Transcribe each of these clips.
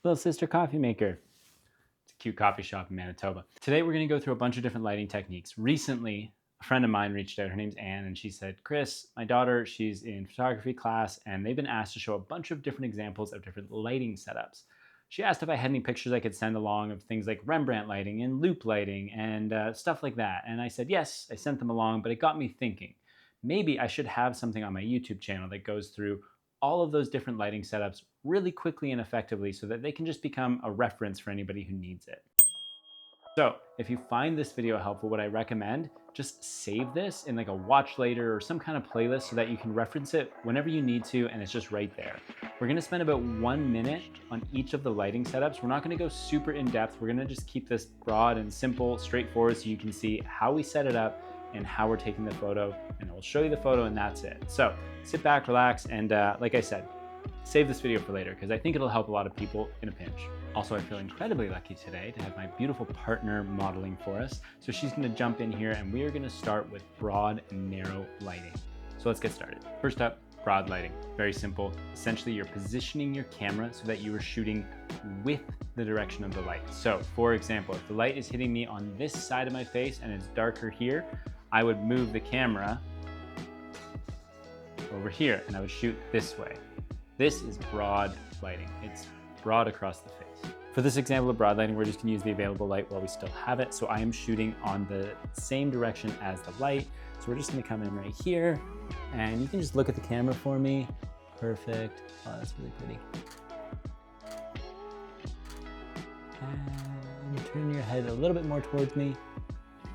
Little Sister Coffee Maker. It's a cute coffee shop in Manitoba. Today we're going to go through a bunch of different lighting techniques. Recently, a friend of mine reached out. Her name's Anne, and she said, Chris, my daughter, she's in photography class, and they've been asked to show a bunch of different examples of different lighting setups. She asked if I had any pictures I could send along of things like Rembrandt lighting and loop lighting and stuff like that. And I said, yes, I sent them along, but it got me thinking. Maybe I should have something on my YouTube channel that goes through all of those different lighting setups really quickly and effectively so that they can just become a reference for anybody who needs it. So if you find this video helpful, what I recommend, just save this in like a watch later or some kind of playlist so that you can reference it whenever you need to, and it's just right there. We're gonna spend about 1 minute on each of the lighting setups. We're not gonna go super in depth. We're gonna just keep this broad and simple, straightforward, so you can see how we set it up and how we're taking the photo, and we'll show you the photo and that's it. So sit back, relax, and like I said, save this video for later because I think it'll help a lot of people in a pinch. Also, I feel incredibly lucky today to have my beautiful partner modeling for us. So she's gonna jump in here and we are gonna start with broad and narrow lighting. So let's get started. First up, broad lighting. Very simple. Essentially, you're positioning your camera so that you are shooting with the direction of the light. So for example, if the light is hitting me on this side of my face and it's darker here, I would move the camera over here and I would shoot this way. This is broad lighting. It's broad across the face. For this example of broad lighting, we're just gonna use the available light while we still have it. So I am shooting on the same direction as the light. So we're just gonna come in right here and you can just look at the camera for me. Perfect. Oh, that's really pretty. And turn your head a little bit more towards me.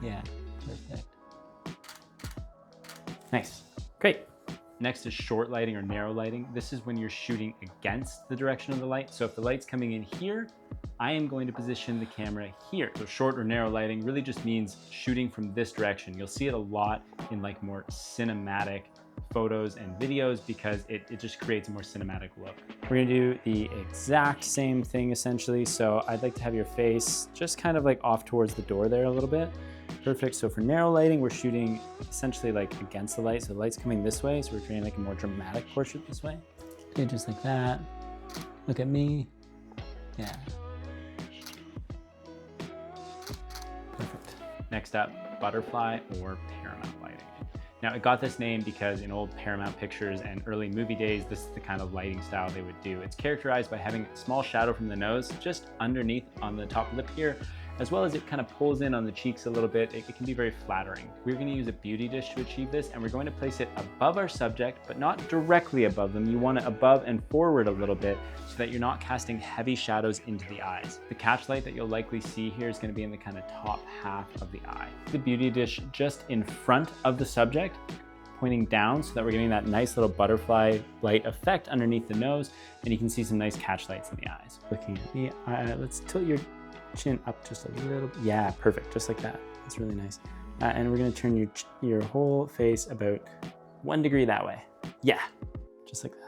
Yeah, perfect. Nice, great. Next is short lighting or narrow lighting. This is when you're shooting against the direction of the light. So if the light's coming in here, I am going to position the camera here. So short or narrow lighting really just means shooting from this direction. You'll see it a lot in like more cinematic photos and videos because it just creates a more cinematic look. We're gonna do the exact same thing essentially. So I'd like to have your face just kind of like off towards the door there a little bit. Perfect. So for narrow lighting, we're shooting essentially like against the light. So the light's coming this way. So we're creating like a more dramatic portrait this way. Okay, just like that. Look at me. Yeah. Perfect. Next up, butterfly or Paramount lighting. Now it got this name because in old Paramount pictures and early movie days, this is the kind of lighting style they would do. It's characterized by having a small shadow from the nose just underneath on the top lip here, as well as it kind of pulls in on the cheeks a little bit. It can be very flattering. We're going to use a beauty dish to achieve this, and we're going to place it above our subject, but not directly above them. You want it above and forward a little bit so that you're not casting heavy shadows into the eyes. The catch light that you'll likely see here is going to be in the kind of top half of the eye. The beauty dish just in front of the subject, pointing down so that we're getting that nice little butterfly light effect underneath the nose, and you can see some nice catch lights in the eyes. Looking at me, let's tilt your chin up just a little. Yeah, perfect, just like that. That's really nice. And we're gonna turn your whole face about 1 degree that way. Yeah, just like that.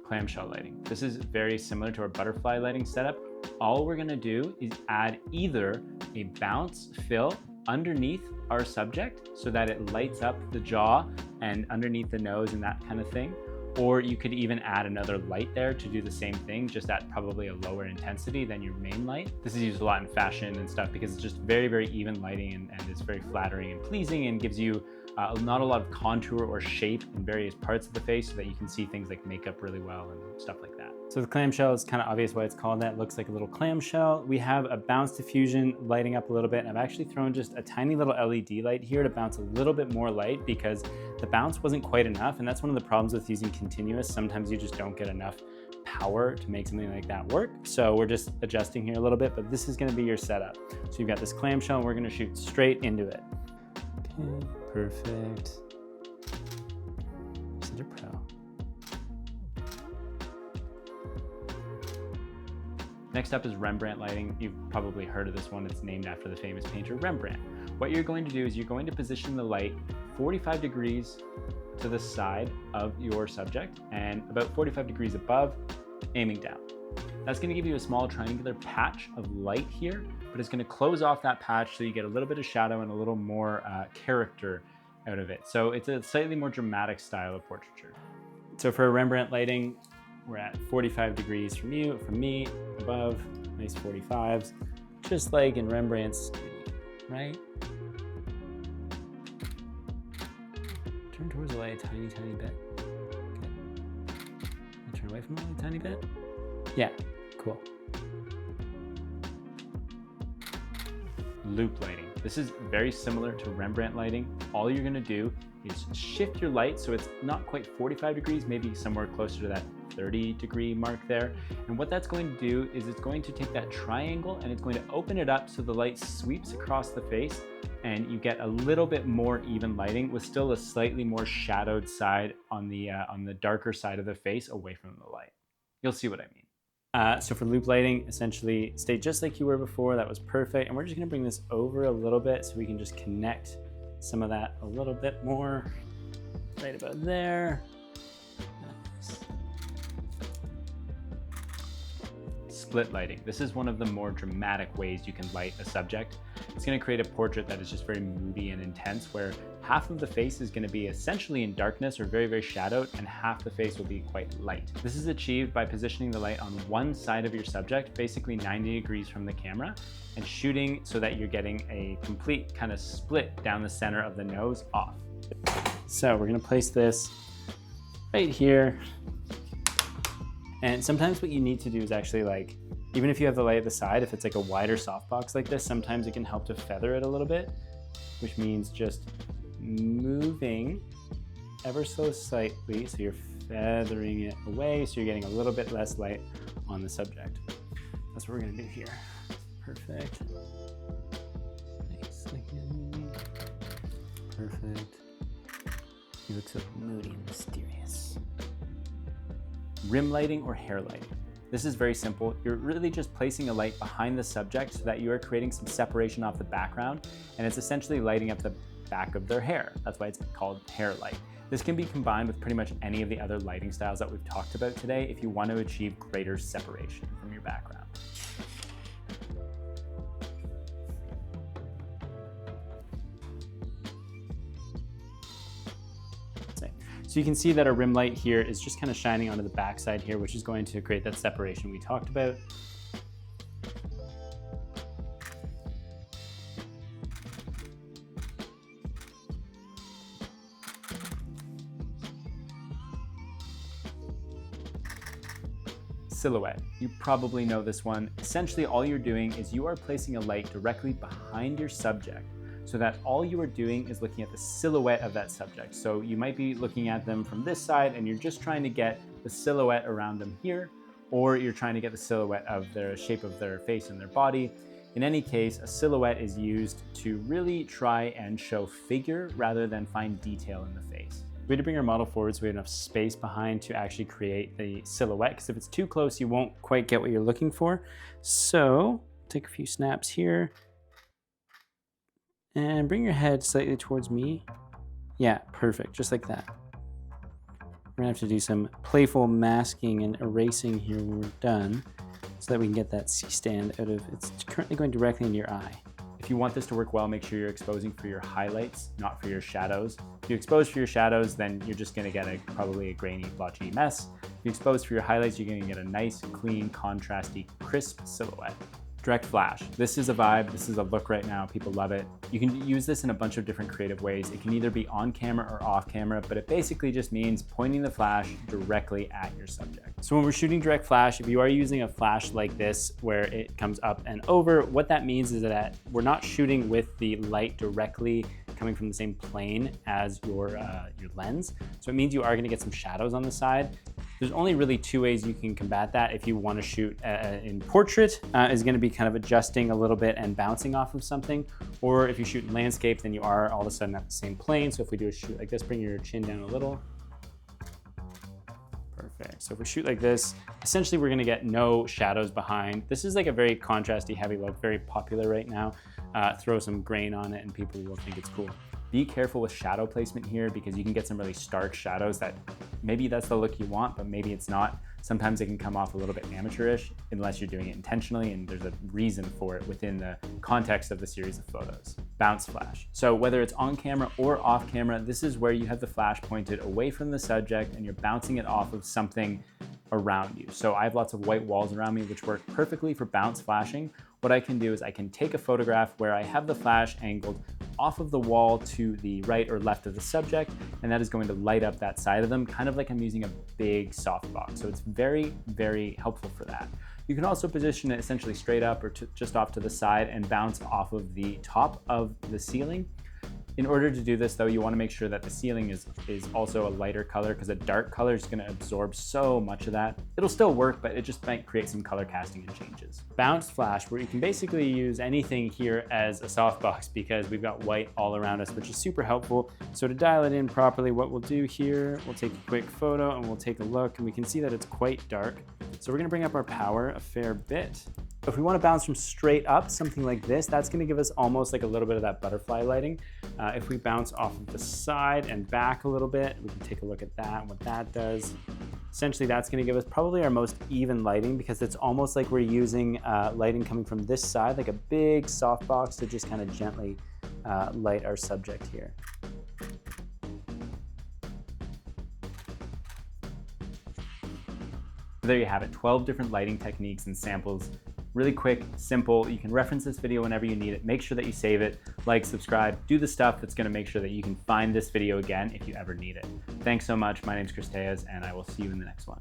Clamshell lighting. This is very similar to our butterfly lighting setup. All we're gonna do is add either a bounce fill underneath our subject so that it lights up the jaw and underneath the nose and that kind of thing. Or you could even add another light there to do the same thing, just at probably a lower intensity than your main light. This is used a lot in fashion and stuff because it's just very, very even lighting and it's very flattering and pleasing and gives you not a lot of contour or shape in various parts of the face so that you can see things like makeup really well and stuff like that. So the clamshell is kind of obvious why it's called that. It looks like a little clamshell. We have a bounce diffusion lighting up a little bit, and I've actually thrown just a tiny little LED light here to bounce a little bit more light because the bounce wasn't quite enough, and that's one of the problems with using continuous. Sometimes you just don't get enough power to make something like that work. So we're just adjusting here a little bit, but this is gonna be your setup. So you've got this clamshell and we're gonna shoot straight into it. Okay, perfect. Such a pro. Next up is Rembrandt lighting. You've probably heard of this one. It's named after the famous painter Rembrandt. What you're going to do is you're going to position the light 45 degrees to the side of your subject and about 45 degrees above, aiming down. That's going to give you a small triangular patch of light here, but it's going to close off that patch so you get a little bit of shadow and a little more character out of it. So it's a slightly more dramatic style of portraiture. So for Rembrandt lighting, we're at 45 degrees from me, above, nice 45s, just like in Rembrandt's studio, right? Turn towards the light a tiny, tiny bit. Okay. Turn away from the light a tiny bit. Yeah, cool. Loop lighting. This is very similar to Rembrandt lighting. All you're gonna do is shift your light so it's not quite 45 degrees, maybe somewhere closer to that 30-degree mark there. And what that's going to do is it's going to take that triangle and it's going to open it up so the light sweeps across the face and you get a little bit more even lighting with still a slightly more shadowed side on the darker side of the face away from the light. You'll see what I mean. So for loop lighting, essentially stay just like you were before. That was perfect. And we're just gonna bring this over a little bit so we can just connect some of that a little bit more right about there. Nice. Split lighting. This is one of the more dramatic ways you can light a subject. It's gonna create a portrait that is just very moody and intense, where half of the face is gonna be essentially in darkness or very, very shadowed, and half the face will be quite light. This is achieved by positioning the light on one side of your subject, basically 90 degrees from the camera, and shooting so that you're getting a complete kind of split down the center of the nose off. So we're gonna place this right here. And sometimes what you need to do is actually, like, even if you have the light at the side, if it's like a wider softbox like this, sometimes it can help to feather it a little bit, which means just moving ever so slightly so you're feathering it away so you're getting a little bit less light on the subject. That's what we're gonna do here. Perfect. Nice. Perfect. You look so moody and mysterious. Rim lighting or hair lighting. This is very simple. You're really just placing a light behind the subject so that you are creating some separation off the background, and it's essentially lighting up the back of their hair. That's why it's called hair light. This can be combined with pretty much any of the other lighting styles that we've talked about today if you want to achieve greater separation from your background. So you can see that our rim light here is just kind of shining onto the backside here, which is going to create that separation we talked about. Silhouette. You probably know this one. Essentially, all you're doing is you are placing a light directly behind your subject, so that all you are doing is looking at the silhouette of that subject. So you might be looking at them from this side and you're just trying to get the silhouette around them here, or you're trying to get the silhouette of the shape of their face and their body. In any case, a silhouette is used to really try and show figure rather than find detail in the face. We had to bring our model forward so we have enough space behind to actually create the silhouette, because if it's too close, you won't quite get what you're looking for. So take a few snaps here. And bring your head slightly towards me. Yeah, perfect, just like that. We're gonna have to do some playful masking and erasing here when we're done, so that we can get that C-stand out of, it's currently going directly into your eye. If you want this to work well, make sure you're exposing for your highlights, not for your shadows. If you expose for your shadows, then you're just gonna get probably a grainy, blotchy mess. If you expose for your highlights, you're gonna get a nice, clean, contrasty, crisp silhouette. Direct flash. This is a vibe, this is a look right now, people love it. You can use this in a bunch of different creative ways. It can either be on camera or off camera, but it basically just means pointing the flash directly at your subject. So when we're shooting direct flash, if you are using a flash like this where it comes up and over, what that means is that we're not shooting with the light directly coming from the same plane as your lens. So it means you are gonna get some shadows on the side. There's only really two ways you can combat that. If you want to shoot in portrait, is going to be kind of adjusting a little bit and bouncing off of something. Or if you shoot in landscape, then you are all of a sudden at the same plane. So if we do a shoot like this, bring your chin down a little. Perfect. So if we shoot like this, essentially we're going to get no shadows behind. This is like a very contrasty, heavy look, very popular right now. Throw some grain on it and people will think it's cool. If Be careful with shadow placement here because you can get some really stark shadows that maybe that's the look you want, but maybe it's not. Sometimes it can come off a little bit amateurish unless you're doing it intentionally and there's a reason for it within the context of the series of photos. Bounce flash. So whether it's on camera or off camera, this is where you have the flash pointed away from the subject and you're bouncing it off of something around you. So I have lots of white walls around me which work perfectly for bounce flashing. What I can do is I can take a photograph where I have the flash angled off of the wall to the right or left of the subject, and that is going to light up that side of them, kind of like I'm using a big softbox. So it's very, very helpful for that. You can also position it essentially straight up or just off to the side and bounce off of the top of the ceiling. In order to do this though, you want to make sure that the ceiling is also a lighter color because a dark color is going to absorb so much of that. It'll still work, but it just might create some color casting and changes. Bounce flash, where you can basically use anything here as a softbox because we've got white all around us, which is super helpful. So to dial it in properly, what we'll do here, we'll take a quick photo and we'll take a look and we can see that it's quite dark. So we're going to bring up our power a fair bit. If we want to bounce from straight up, something like this, that's going to give us almost like a little bit of that butterfly lighting. If we bounce off of the side and back a little bit, we can take a look at that and what that does. Essentially, that's going to give us probably our most even lighting because it's almost like we're using lighting coming from this side, like a big softbox to just kind of gently light our subject here. There you have it, 12 different lighting techniques and samples. Really quick, simple. You can reference this video whenever you need it. Make sure that you save it, like, subscribe, do the stuff that's gonna make sure that you can find this video again if you ever need it. Thanks so much. My name's Chris Tejas, and I will see you in the next one.